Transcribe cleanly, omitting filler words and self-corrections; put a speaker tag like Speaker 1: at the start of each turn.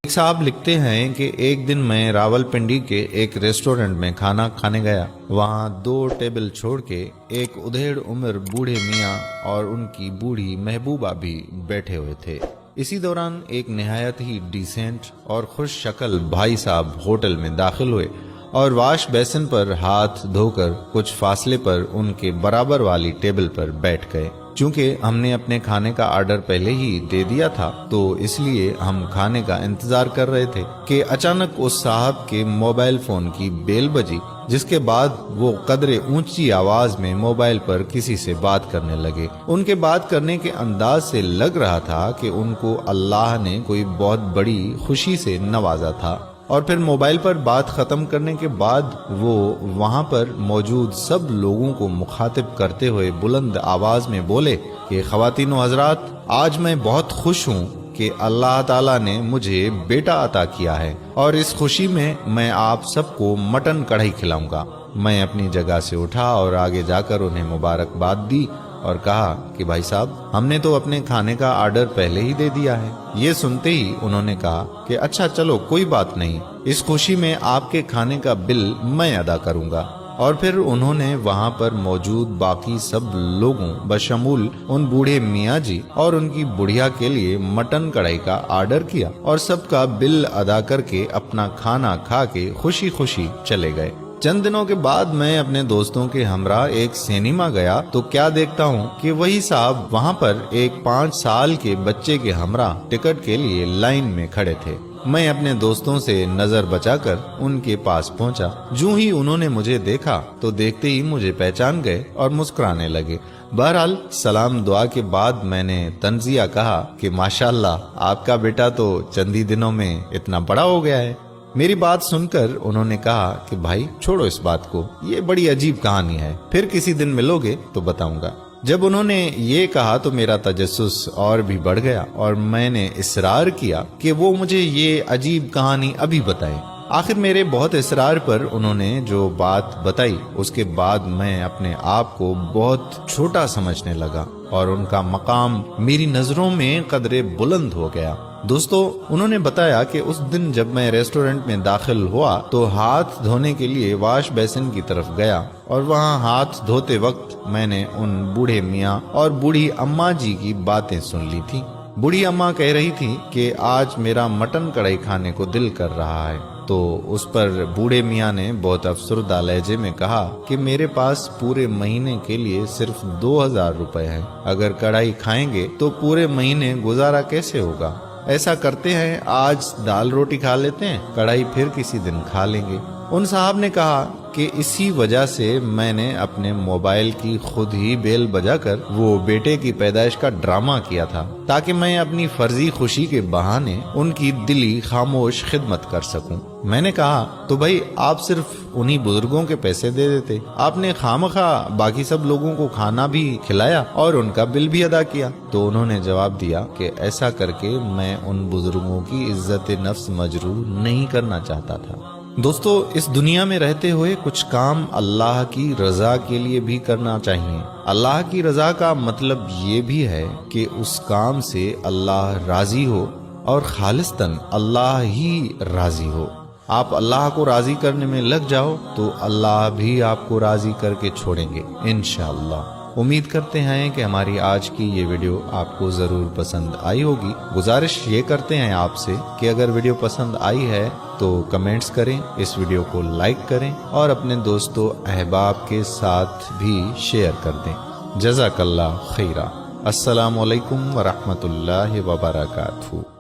Speaker 1: ایک صاحب لکھتے ہیں کہ ایک دن میں راولپنڈی کے ایک ریسٹورنٹ میں کھانا کھانے گیا۔ وہاں 2 ٹیبل چھوڑ کے ایک ادھیڑ عمر بوڑھے میاں اور ان کی بوڑھی محبوبہ بھی بیٹھے ہوئے تھے۔ اسی دوران ایک نہایت ہی ڈیسنٹ اور خوش شکل بھائی صاحب ہوٹل میں داخل ہوئے اور واش بیسن پر ہاتھ دھو کر کچھ فاصلے پر ان کے برابر والی ٹیبل پر بیٹھ گئے۔ چونکہ ہم نے اپنے کھانے کا آرڈر پہلے ہی دے دیا تھا تو اس لیے ہم کھانے کا انتظار کر رہے تھے کہ اچانک اس صاحب کے موبائل فون کی بیل بجی، جس کے بعد وہ قدرے اونچی آواز میں موبائل پر کسی سے بات کرنے لگے۔ ان کے بات کرنے کے انداز سے لگ رہا تھا کہ ان کو اللہ نے کوئی بہت بڑی خوشی سے نوازا تھا۔ اور پھر موبائل پر بات ختم کرنے کے بعد وہ وہاں پر موجود سب لوگوں کو مخاطب کرتے ہوئے بلند آواز میں بولے کہ خواتین و حضرات، آج میں بہت خوش ہوں کہ اللہ تعالیٰ نے مجھے بیٹا عطا کیا ہے اور اس خوشی میں آپ سب کو مٹن کڑھائی کھلاؤں گا۔ میں اپنی جگہ سے اٹھا اور آگے جا کر انہیں مبارکباد دی اور کہا کہ بھائی صاحب، ہم نے تو اپنے کھانے کا آرڈر پہلے ہی دے دیا ہے۔ یہ سنتے ہی انہوں نے کہا کہ اچھا چلو کوئی بات نہیں، اس خوشی میں آپ کے کھانے کا بل میں ادا کروں گا۔ اور پھر انہوں نے وہاں پر موجود باقی سب لوگوں بشمول ان بوڑھے میاں جی اور ان کی بڑھیا کے لیے مٹن کڑھائی کا آرڈر کیا اور سب کا بل ادا کر کے اپنا کھانا کھا کے خوشی خوشی چلے گئے۔ چند دنوں کے بعد میں اپنے دوستوں کے ہمراہ ایک سینما گیا تو کیا دیکھتا ہوں کہ وہی صاحب وہاں پر ایک 5 سال کے بچے کے ہمراہ ٹکٹ کے لیے لائن میں کھڑے تھے۔ میں اپنے دوستوں سے نظر بچا کر ان کے پاس پہنچا۔ جو ہی انہوں نے مجھے دیکھا تو دیکھتے ہی مجھے پہچان گئے اور مسکرانے لگے۔ بہرحال سلام دعا کے بعد میں نے تنزیہ کہا کہ ماشاءاللہ، آپ کا بیٹا تو چند ہی دنوں میں اتنا بڑا ہو گیا ہے۔ میری بات سن کر انہوں نے کہا کہ بھائی چھوڑو اس بات کو، یہ بڑی عجیب کہانی ہے، پھر کسی دن ملو گے تو بتاؤں گا۔ جب انہوں نے یہ کہا تو میرا تجسس اور بھی بڑھ گیا اور میں نے اصرار کیا کہ وہ مجھے یہ عجیب کہانی ابھی بتائیں۔ آخر میرے بہت اصرار پر انہوں نے جو بات بتائی، اس کے بعد میں اپنے آپ کو بہت چھوٹا سمجھنے لگا اور ان کا مقام میری نظروں میں قدرے بلند ہو گیا۔ دوستو، انہوں نے بتایا کہ اس دن جب میں ریسٹورنٹ میں داخل ہوا تو ہاتھ دھونے کے لیے واش بیسن کی طرف گیا اور وہاں ہاتھ دھوتے وقت میں نے ان بوڑھے میاں اور بوڑھی اماں جی کی باتیں سن لی تھی۔ بوڑھی اماں کہہ رہی تھی کہ آج میرا مٹن کڑھائی کھانے کو دل کر رہا ہے، تو اس پر بوڑھے میاں نے بہت افسردہ لہجے میں کہا کہ میرے پاس پورے مہینے کے لیے صرف 2000 روپے ہیں، اگر کڑھائی کھائیں گے تو پورے مہینے گزارا کیسے ہوگا؟ ایسا کرتے ہیں، آج دال روٹی کھا لیتے ہیں، کڑھائی پھر کسی دن کھا لیں گے۔ ان صاحب نے کہا کہ اسی وجہ سے میں نے اپنے موبائل کی خود ہی بیل بجا کر وہ بیٹے کی پیدائش کا ڈرامہ کیا تھا تاکہ میں اپنی فرضی خوشی کے بہانے ان کی دلی خاموش خدمت کر سکوں۔ میں نے کہا تو بھائی آپ صرف انہی بزرگوں کے پیسے دے دیتے، آپ نے خامخواہ باقی سب لوگوں کو کھانا بھی کھلایا اور ان کا بل بھی ادا کیا۔ تو انہوں نے جواب دیا کہ ایسا کر کے میں ان بزرگوں کی عزت نفس مجروح نہیں کرنا چاہتا تھا۔ دوستو، اس دنیا میں رہتے ہوئے کچھ کام اللہ کی رضا کے لیے بھی کرنا چاہیے۔ اللہ کی رضا کا مطلب یہ بھی ہے کہ اس کام سے اللہ راضی ہو اور خالصتاً اللہ ہی راضی ہو۔ آپ اللہ کو راضی کرنے میں لگ جاؤ تو اللہ بھی آپ کو راضی کر کے چھوڑیں گے انشاءاللہ۔ امید کرتے ہیں کہ ہماری آج کی یہ ویڈیو آپ کو ضرور پسند آئی ہوگی۔ گزارش یہ کرتے ہیں آپ سے کہ اگر ویڈیو پسند آئی ہے تو کمنٹس کریں، اس ویڈیو کو لائک کریں اور اپنے دوستوں احباب کے ساتھ بھی شیئر کر دیں۔ جزاک اللہ خیرہ۔ السلام علیکم ورحمۃ اللہ وبرکاتہ۔